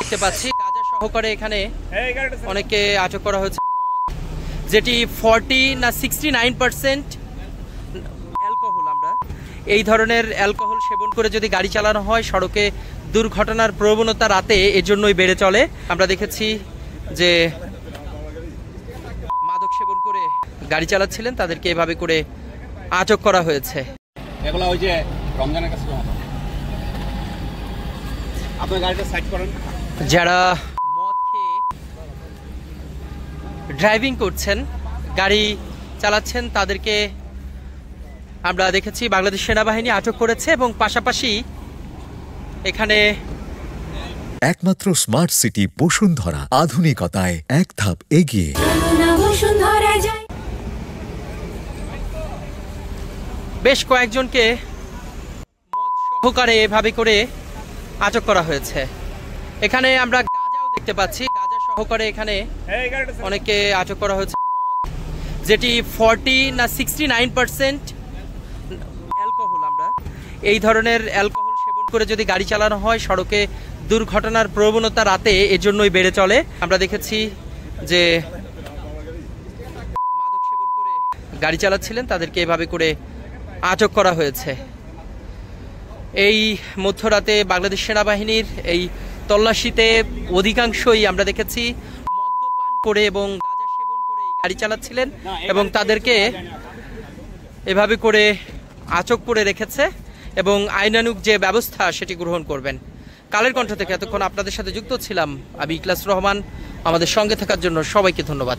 দেখতে পাচ্ছি গাঁজা সহকারে এখানে অনেকে আটক করা হয়েছে, যেটি 40 না 69% অ্যালকোহল। আমরা এই ধরনের অ্যালকোহল সেবন করে যদি গাড়ি চালানো হয় সড়কে দুর্ঘটনার প্রবণতা রাতে এজন্যই বেড়ে চলে। আমরা দেখেছি যে মাদক সেবন করে গাড়ি চালাচ্ছিলেন, তাদেরকে এভাবে করে আটক করা হয়েছে। এগুলো ওই যে রমজানের কাছে আপনার গাড়িটা সাইড করেন। যারা মদ খেয়ে ড্রাইভিং করছেন, গাড়ি চালাচ্ছেন, তাদেরকে আমরা দেখেছি বাংলাদেশ সেনাবাহিনী আটক করেছে এবং পাশাপাশি এখানে একমাত্র স্মার্ট সিটি বসুন্ধরা, আধুনিকতায় এক ধাপ এগিয়ে। বেশ কয়েকজনকে মদ সহকারে এভাবে করে আটক করা হয়েছে। এখানে আমরা গাঁজাও দেখতে পাচ্ছি, গাঁজা সহকারে এখানে অনেকে আটক করা হয়েছে, যেটি 40 না 69% অ্যালকোহল। আমরা এই ধরনের অ্যালকোহল সেবন করে যদি গাড়ি চালানো হয় সড়কে দুর্ঘটনার প্রবণতা রাতে এজন্যই বেড়ে চলে। আমরা দেখেছি যে মাদক সেবন করে গাড়ি চালাচ্ছিলেন, তাদেরকে এভাবে করে আটক করা হয়েছে। এই মধ্যরাতে বাংলাদেশ সেনাবাহিনীর এই তল্লাশিতে অধিকাংশই আমরা দেখেছি মদ্যপান করে এবং গাঁজা সেবন করে গাড়ি চালাচ্ছিলেন এবং তাদেরকে এভাবে করে আটক করে রেখেছে এবং আইনানুগ যে ব্যবস্থা সেটি গ্রহণ করবেন। কালের কণ্ঠ থেকে এতক্ষণ আপনাদের সাথে যুক্ত ছিলাম আমি ইখলাস রহমান। আমাদের সঙ্গে থাকার জন্য সবাইকে ধন্যবাদ।